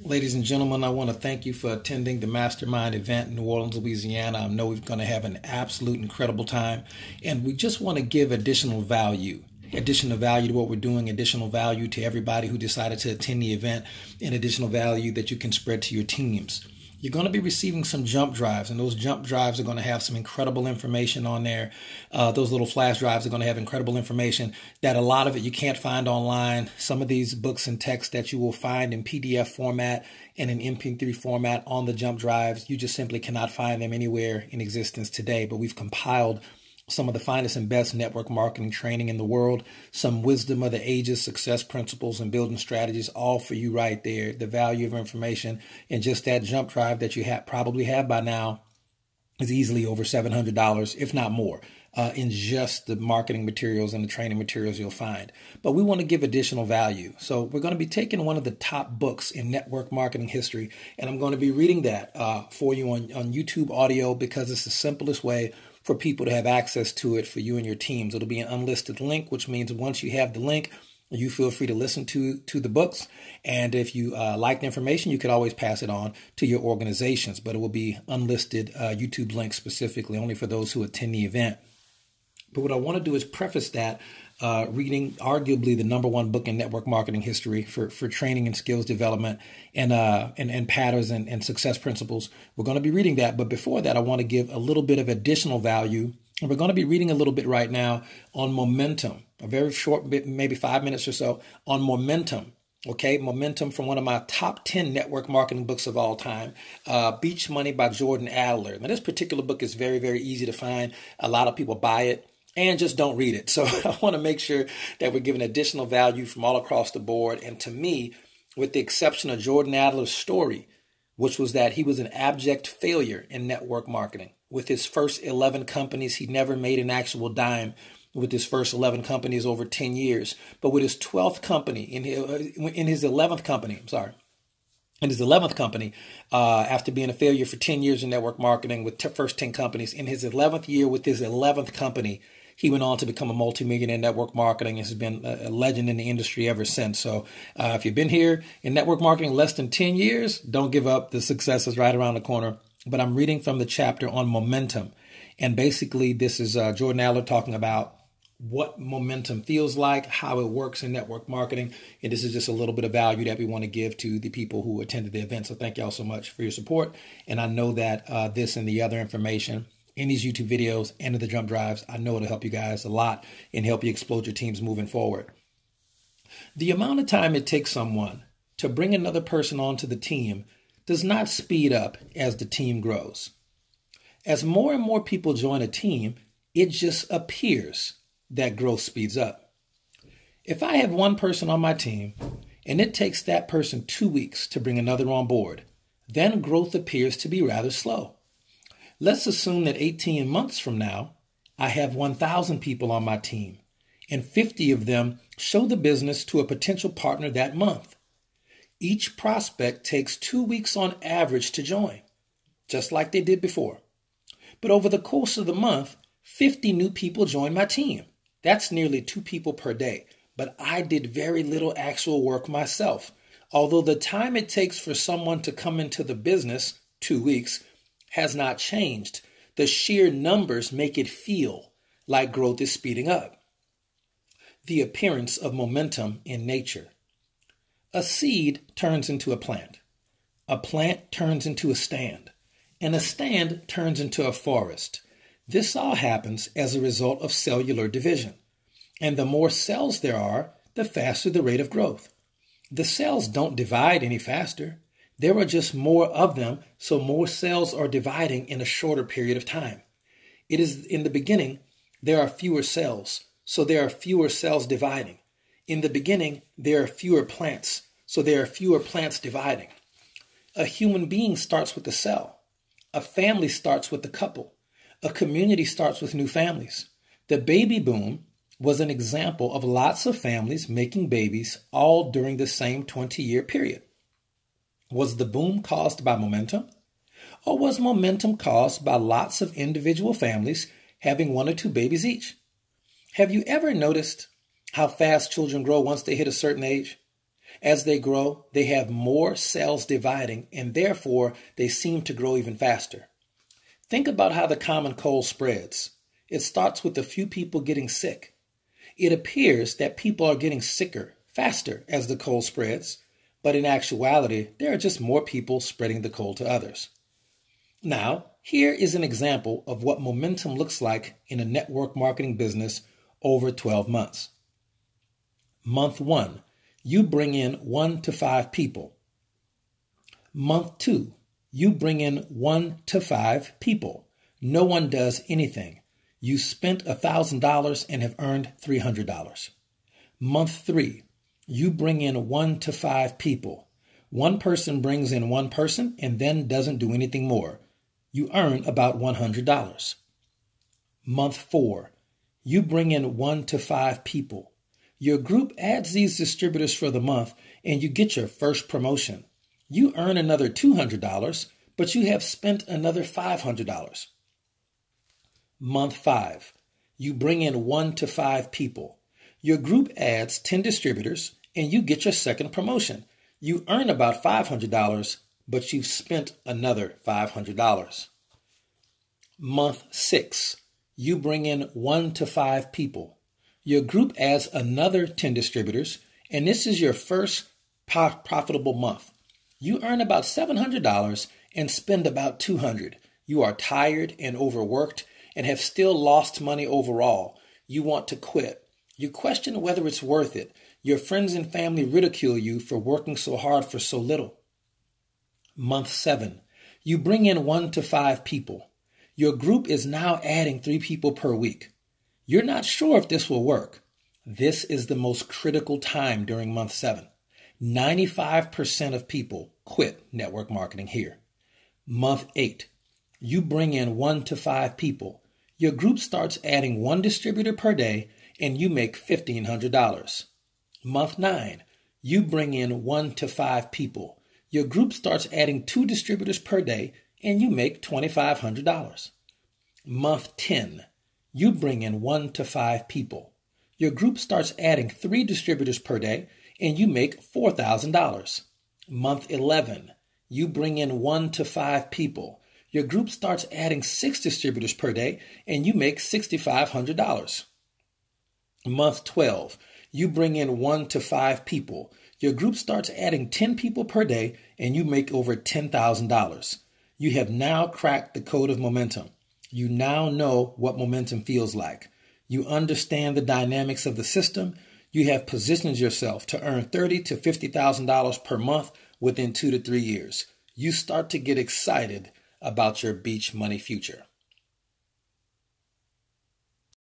Ladies and gentlemen, I want to thank you for attending the Mastermind event in New Orleans, Louisiana. I know we're going to have an absolute incredible time, and we just want to give additional value to what we're doing, additional value to everybody who decided to attend the event, and additional value that you can spread to your teams. You're going to be receiving some jump drives, and those jump drives are going to have some incredible information on there. Those little flash drives are going to have incredible information that a lot of it you can't find online. Some of these books and texts that you will find in PDF format and in MP3 format on the jump drives, you just simply cannot find them anywhere in existence today. But we've compiled some of the finest and best network marketing training in the world, some wisdom of the ages, success principles, and building strategies, all for you right there. The value of information and just that jump drive that you probably have by now is easily over $700, if not more, in just the marketing materials and the training materials you'll find. But we want to give additional value. So we're going to be taking one of the top books in network marketing history, and I'm going to be reading that for you on YouTube audio because it's the simplest way for people to have access to it for you and your teams. It'll be an unlisted link, which means once you have the link, you feel free to listen to the books. And if you like the information, you could always pass it on to your organizations, but it will be unlisted YouTube links specifically only for those who attend the event. But what I want to do is preface that reading arguably the #1 book in network marketing history for training and skills development and patterns and success principles. We're going to be reading that. But before that, I want to give a little bit of additional value. And we're going to be reading a little bit right now on momentum, a very short bit, maybe 5 minutes or so on momentum. Okay, Momentum from one of my top 10 network marketing books of all time, Beach Money by Jordan Adler. Now, this particular book is very, very easy to find. A lot of people buy it and just don't read it. So I want to make sure that we're giving additional value from all across the board. And to me, with the exception of Jordan Adler's story, which was that he was an abject failure in network marketing. With his first 11 companies, he never made an actual dime with his first 11 companies over 10 years. But with his 12th company, in his 11th company, after being a failure for 10 years in network marketing with first 10 companies, in his 11th year with his 11th company, he went on to become a multimillionaire in network marketing and has been a legend in the industry ever since. So if you've been here in network marketing less than 10 years, don't give up. The success is right around the corner. But I'm reading from the chapter on momentum. And basically, this is Jordan Adler talking about what momentum feels like, how it works in network marketing. And this is just a little bit of value that we want to give to the people who attended the event. So thank y'all so much for your support. And I know that this and the other information in these YouTube videos and in the jump drives, I know it'll help you guys a lot and help you explode your teams moving forward. The amount of time it takes someone to bring another person onto the team does not speed up as the team grows. As more and more people join a team, it just appears that growth speeds up. If I have one person on my team and it takes that person 2 weeks to bring another on board, then growth appears to be rather slow. Let's assume that 18 months from now, I have 1,000 people on my team and 50 of them show the business to a potential partner that month. Each prospect takes 2 weeks on average to join, just like they did before. But over the course of the month, 50 new people joined my team. That's nearly 2 people per day. But I did very little actual work myself. Although the time it takes for someone to come into the business, 2 weeks, has not changed, the sheer numbers make it feel like growth is speeding up. The appearance of momentum in nature. A seed turns into a plant turns into a stand, and a stand turns into a forest. This all happens as a result of cellular division. And the more cells there are, the faster the rate of growth. The cells don't divide any faster. There are just more of them, so more cells are dividing in a shorter period of time. It is in the beginning, there are fewer cells, so there are fewer cells dividing. In the beginning, there are fewer plants, so there are fewer plants dividing. A human being starts with a cell. A family starts with a couple. A community starts with new families. The baby boom was an example of lots of families making babies all during the same 20-year period. Was the boom caused by momentum? Or was momentum caused by lots of individual families having 1 or 2 babies each? Have you ever noticed how fast children grow once they hit a certain age? As they grow, they have more cells dividing, and therefore they seem to grow even faster. Think about how the common cold spreads. It starts with a few people getting sick. It appears that people are getting sicker faster as the cold spreads, but in actuality, there are just more people spreading the cold to others. Now, here is an example of what momentum looks like in a network marketing business over 12 months. Month 1, you bring in 1 to 5 people. Month 2, you bring in 1 to 5 people. No one does anything. You spent $1,000 and have earned $300. Month 3, you bring in 1 to 5 people. One person brings in one person and then doesn't do anything more. You earn about $100. Month 4, you bring in 1 to 5 people. Your group adds these distributors for the month and you get your first promotion. You earn another $200, but you have spent another $500. Month 5, you bring in 1 to 5 people. Your group adds 10 distributors and you get your second promotion. You earn about $500, but you've spent another $500. Month 6, you bring in 1 to 5 people. Your group adds another 10 distributors, and this is your first profitable month. You earn about $700 and spend about $200. You are tired and overworked and have still lost money overall. You want to quit. You question whether it's worth it. Your friends and family ridicule you for working so hard for so little. Month 7, you bring in 1 to 5 people. Your group is now adding 3 people per week. You're not sure if this will work. This is the most critical time during month 7. 95% of people quit network marketing here. Month 8, you bring in 1 to 5 people. Your group starts adding 1 distributor per day and you make $1,500. Month 9, you bring in 1 to 5 people. Your group starts adding 2 distributors per day and you make $2,500. Month 10, you bring in 1 to 5 people. Your group starts adding 3 distributors per day and you make $4,000. Month 11, you bring in 1 to 5 people. Your group starts adding 6 distributors per day and you make $6,500. Month 12, you bring in 1 to 5 people. Your group starts adding 10 people per day and you make over $10,000. You have now cracked the code of momentum. You now know what momentum feels like. You understand the dynamics of the system. You have positioned yourself to earn $30,000 to $50,000 per month within 2 to 3 years. You start to get excited about your beach money future.